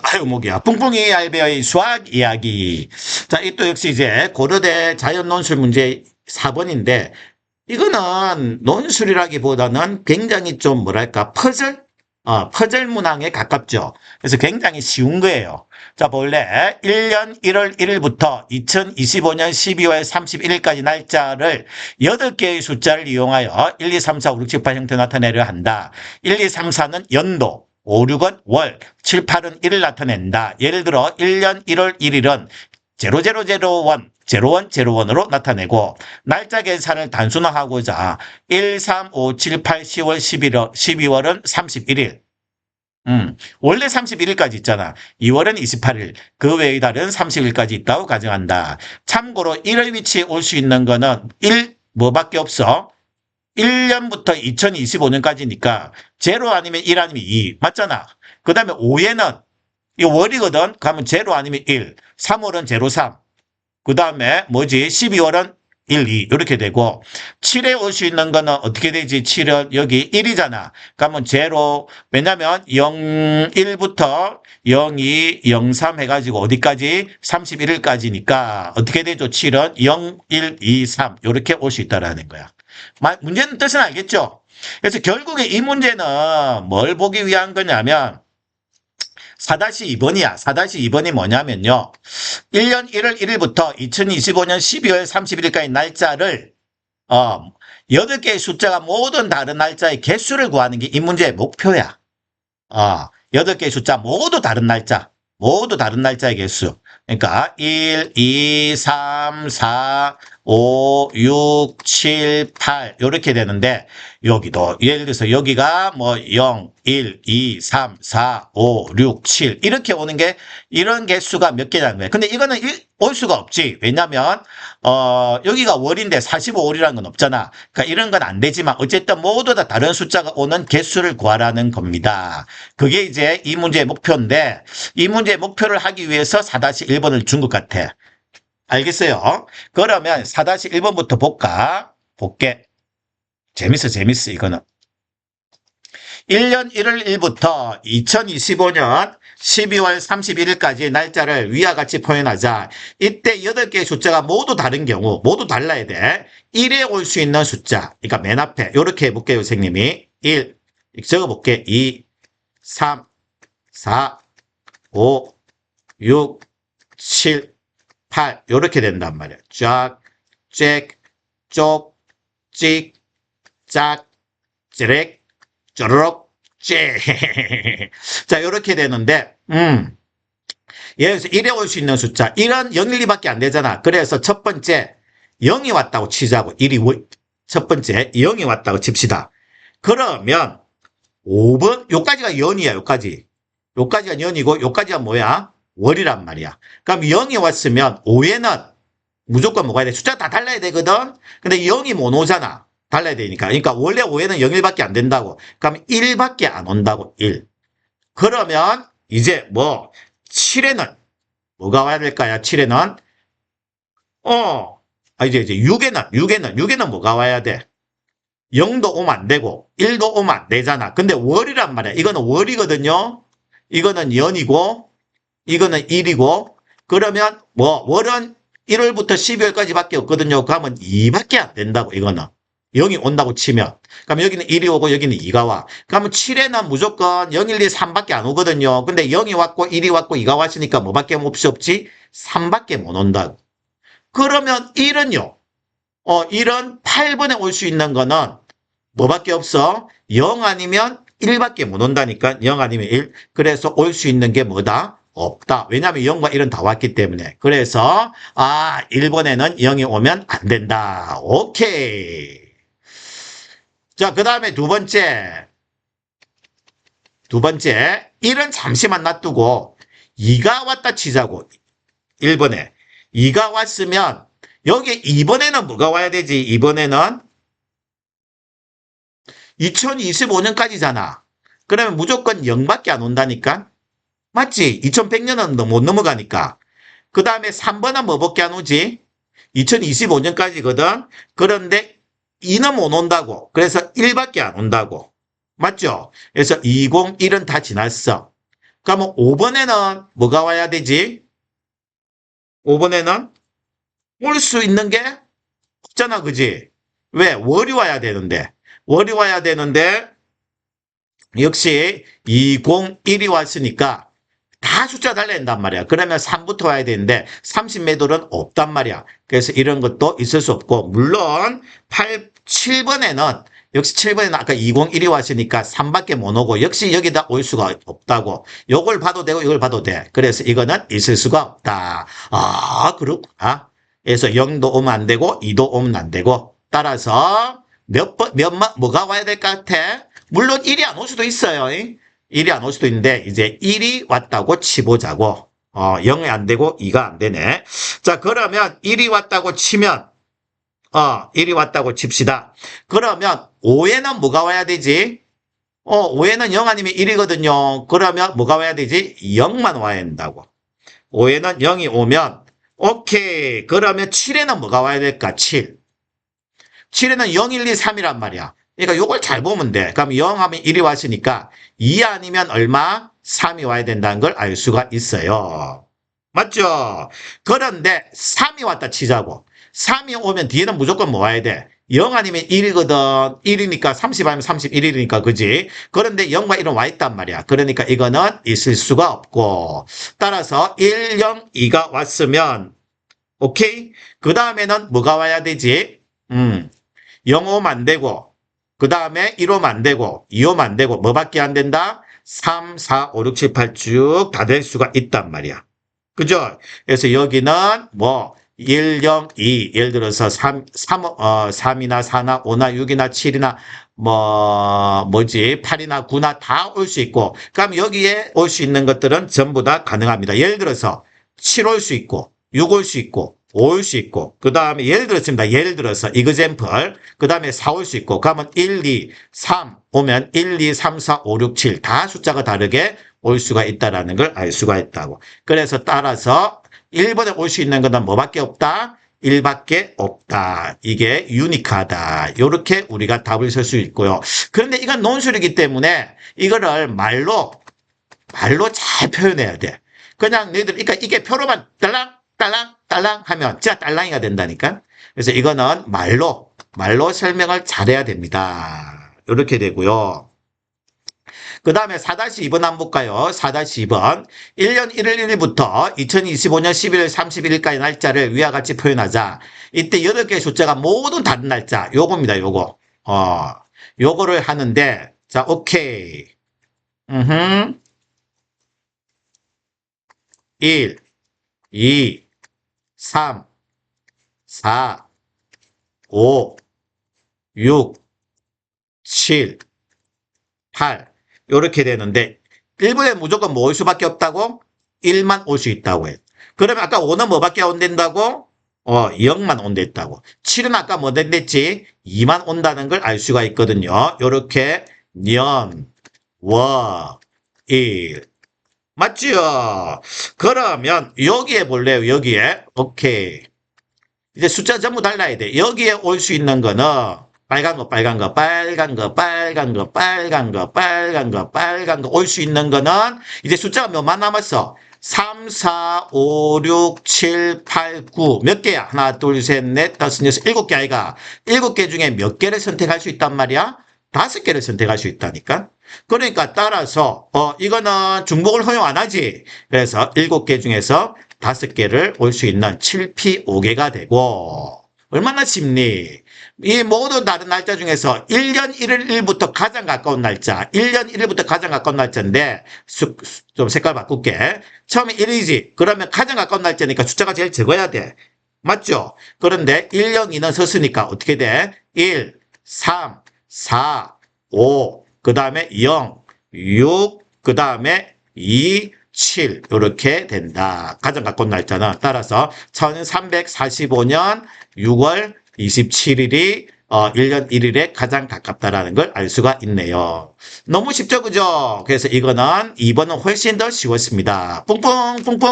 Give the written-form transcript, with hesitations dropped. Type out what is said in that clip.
아유, 목이야. 뿡뿡이 알베어의 수학 이야기. 자, 이 또 역시 이제 고려대 자연 논술 문제 4번인데, 이거는 논술이라기보다는 굉장히 좀 뭐랄까, 퍼즐 문항에 가깝죠. 그래서 굉장히 쉬운 거예요. 자, 본래 1년 1월 1일부터 2025년 12월 31일까지 날짜를 8개의 숫자를 이용하여 1, 2, 3, 4, 5, 6, 7, 8 형태 나타내려 한다. 1, 2, 3, 4는 연도, 5, 6은 월, 7, 8은 일을 나타낸다. 예를 들어 1년 1월 1일은 0001, 0101으로 나타내고 날짜 계산을 단순화하고자 1, 3, 5, 7, 8, 10월, 12월은 31일. 원래 31일까지 있잖아. 2월은 28일. 그 외의 달은 30일까지 있다고 가정한다. 참고로 1월 위치에 올 수 있는 거는 뭐밖에 없어? 1년부터 2025년까지니까 0 아니면 1 아니면 2 맞잖아. 그 다음에 5에는 이 월이거든. 그러면 0 아니면 1. 3월은 03. 그 다음에 뭐지? 12월은 1, 2 이렇게 되고 7에 올 수 있는 거는 어떻게 되지? 7은 여기 1이잖아. 그러면 0 왜냐면 01부터 02, 03 해가지고 어디까지? 31일까지니까 어떻게 되죠? 7은 0, 1, 2, 3 이렇게 올 수 있다라는 거야. 문제는 뜻은 알겠죠? 그래서 결국에 이 문제는 뭘 보기 위한 거냐면 4-2번이야. 4-2번이 뭐냐면요. 1년 1월 1일부터 2025년 12월 31일까지 날짜를 8개의 숫자가 모든 다른 날짜의 개수를 구하는 게 이 문제의 목표야. 8개의 숫자 모두 다른 날짜의 개수. 그러니까 1, 2, 3, 4, 5, 6, 7, 8 이렇게 되는데 여기도 예를 들어서 여기가 뭐 0, 1, 2, 3, 4, 5, 6, 7 이렇게 오는 게 이런 개수가 몇 개냐는 거예요. 근데 이거는 올 수가 없지. 왜냐면 여기가 월인데 45월이라는 건 없잖아. 그러니까 이런 건 안 되지만 어쨌든 모두 다 다른 숫자가 오는 개수를 구하라는 겁니다. 그게 이제 이 문제의 목표인데 이 문제의 목표를 하기 위해서 4-1번을 준 것 같아. 알겠어요? 그러면 4-1번부터 볼게. 재밌어, 이거는. 1년 1월 1일부터 2025년 12월 31일까지의 날짜를 위와 같이 표현하자. 이때 8개의 숫자가 모두 다른 경우, 모두 달라야 돼. 1에 올 수 있는 숫자. 그러니까 맨 앞에. 이렇게 해볼게요, 선생님이. 1. 적어볼게. 2, 3, 4, 5, 6, 7, 8 이렇게 된단 말이야. 쫙, 잭, 쪽, 찍, 짝, 찌렉, 쪼르륵, 째. 자, 이렇게 되는데 예를 들어서 1에 올 수 있는 숫자 1은 0, 1, 2밖에 안 되잖아. 그래서 첫 번째 0이 왔다고 치자고. 첫 번째 0이 왔다고 칩시다. 그러면 5번 요까지가 연이야. 요까지가 연이고 요까지가 뭐야? 월이란 말이야. 그럼 0이 왔으면 5에는 무조건 뭐가 돼? 숫자 다 달라야 되거든? 근데 0이 못 오잖아. 달라야 되니까. 그러니까 원래 5에는 0, 1밖에 안 된다고. 그럼 1밖에 안 온다고. 1. 그러면 이제 7에는 뭐가 와야 될까요? 7에는 이제 6에는 뭐가 와야 돼? 0도 오면 안 되고 1도 오면 안 되잖아. 근데 월이란 말이야. 이거는 월이거든요. 이거는 연이고 이거는 1이고 그러면 월은 1월부터 12월까지밖에 없거든요. 그러면 2밖에 안 된다고 이거는. 0이 온다고 치면. 그럼 여기는 1이 오고 여기는 2가 와. 그러면 7에는 무조건 0, 1, 2, 3밖에 안 오거든요. 근데 0이 왔고 1이 왔고 2가 왔으니까 뭐밖에 없지? 3밖에 못 온다고. 그러면 1은요. 1은 8번에 올 수 있는 거는 뭐밖에 없어? 0 아니면 1밖에 못 온다니까. 0 아니면 1. 그래서 올 수 있는 게 뭐다? 없다. 왜냐하면 0과 1은 다 왔기 때문에. 그래서 1번에는 0이 오면 안 된다. 오케이. 자, 그 다음에 두 번째. 1은 잠시만 놔두고 2가 왔다 치자고. 1번에. 2가 왔으면 여기 2번에는 뭐가 와야 되지? 2번에는 2025년까지잖아. 그러면 무조건 0밖에 안 온다니까? 맞지? 2100년은 못 넘어가니까. 그 다음에 3번은 뭐밖에 안 오지? 2025년까지거든? 그런데 2는 못 온다고. 그래서 1밖에 안 온다고. 맞죠? 그래서 20, 1은 다 지났어. 그러면 5번에는 뭐가 와야 되지? 5번에는 올 수 있는 게 없잖아, 그지? 왜? 월이 와야 되는데. 월이 와야 되는데, 역시 201이 왔으니까 다 숫자 달려야 된단 말이야. 그러면 3부터 와야 되는데 30매돌은 없단 말이야. 그래서 이런 것도 있을 수 없고, 물론 7번에는 역시 7번에는 아까 201이 왔으니까 3밖에 못 오고, 역시 여기다 올 수가 없다고. 요걸 봐도 되고 이걸 봐도 돼. 그래서 이거는 있을 수가 없다. 아, 그렇구나. 그래서 0도 오면 안 되고 2도 오면 안 되고, 따라서 뭐가 와야 될 것 같아? 물론 1이 안 올 수도 있어요. 1이 안 올 수도 있는데, 이제 1이 왔다고 치보자고. 0이 안 되고 2가 안 되네. 자, 그러면 1이 왔다고 치면, 1이 왔다고 칩시다. 그러면 5에는 뭐가 와야 되지? 5에는 0 아니면 1이거든요. 그러면 뭐가 와야 되지? 0만 와야 된다고. 5에는 0이 오면, 오케이. 그러면 7에는 뭐가 와야 될까? 7. 7에는 0, 1, 2, 3이란 말이야. 그러니까 요걸 잘 보면 돼. 그럼 0 하면 1이 왔으니까 2 아니면 얼마? 3이 와야 된다는 걸 알 수가 있어요. 맞죠? 그런데 3이 왔다 치자고. 3이 오면 뒤에는 무조건 뭐 와야 돼? 0 아니면 1이거든. 1이니까 30 아니면 31이니까 그지? 그런데 0과 1은 와 있단 말이야. 그러니까 이거는 있을 수가 없고. 따라서 1, 0, 2가 왔으면 오케이? 그 다음에는 뭐가 와야 되지? 0 오면 안 되고, 그 다음에 1 오면 안 되고, 2 오면 안 되고, 뭐밖에 안 된다? 3, 4, 5, 6, 7, 8 쭉 다 될 수가 있단 말이야. 그죠? 그래서 여기는 뭐 1, 0, 2, 예를 들어서 3이나 4나 5나 6이나 7이나 뭐지 8이나 9나 다 올 수 있고, 그럼 여기에 올 수 있는 것들은 전부 다 가능합니다. 예를 들어서 7 올 수 있고 6 올 수 있고 5 올 수 있고, 그 다음에 예를 들어서 example, 그 다음에 4 올 수 있고, 그러면 1, 2, 3 오면 1, 2, 3, 4, 5, 6, 7 다 숫자가 다르게 올 수가 있다라는 걸 알 수가 있다고. 그래서 따라서 1번에 올 수 있는 것은 뭐밖에 없다? 1밖에 없다. 이게 유니크하다. 이렇게 우리가 답을 쓸 수 있고요. 그런데 이건 논술이기 때문에 이거를 말로 잘 표현해야 돼. 그냥 너희들, 그러니까 이게 표로만 딸랑 하면 진짜 딸랑이가 된다니까. 그래서 이거는 말로 설명을 잘해야 됩니다. 이렇게 되고요. 그 다음에 4-2번 한번 볼까요? 4-2번. 1년 1월 1일부터 2025년 11월 31일까지 날짜를 위와 같이 표현하자. 이때 8개의 숫자가 모두 다른 날짜. 요겁니다, 요거. 요거를 하는데, 자, 오케이. 1, 2, 3, 4, 5, 6, 7, 8 이렇게 되는데, 1번에 무조건 뭐 올 수밖에 없다고? 1만 올 수 있다고 해. 그러면 아까 5는 뭐밖에 안 된다고? 0만 온댔다고. 7은 아까 뭐 된댔지? 2만 온다는 걸 알 수가 있거든요. 요렇게 년, 월, 일. 맞죠? 그러면 여기에 볼래요? 여기에. 오케이. 이제 숫자 전부 달라야 돼. 여기에 올 수 있는 거는 빨간 거 올 수 있는 거는 이제 숫자가 몇만 남았어? 3, 4, 5, 6, 7, 8, 9. 몇 개야? 하나, 둘, 셋, 넷, 다섯, 여섯, 7개 아이가. 7개 중에 몇 개를 선택할 수 있단 말이야? 5개를 선택할 수 있다니까? 그러니까 따라서, 이거는 중복을 허용 안 하지? 그래서 7개 중에서 5개를 올 수 있는 7P 5개가 되고, 얼마나 쉽니? 이 모든 다른 날짜 중에서 1년 1월 1일부터 가장 가까운 날짜, 1년 1일부터 가장 가까운 날짜인데, 좀 색깔 바꿀게. 처음에 1이지. 그러면 가장 가까운 날짜니까 숫자가 제일 적어야 돼. 맞죠? 그런데 1, 0, 2는 썼으니까 어떻게 돼? 1, 3, 4, 5, 그 다음에 0, 6, 그 다음에 2, 7 이렇게 된다. 가장 가까운 날짜는 따라서 1345년 6월 27일이 1년 1일에 가장 가깝다라는 걸 알 수가 있네요. 너무 쉽죠, 그죠? 그래서 이거는 2번은 훨씬 더 쉬웠습니다. 뿡뿡 뿡뿡.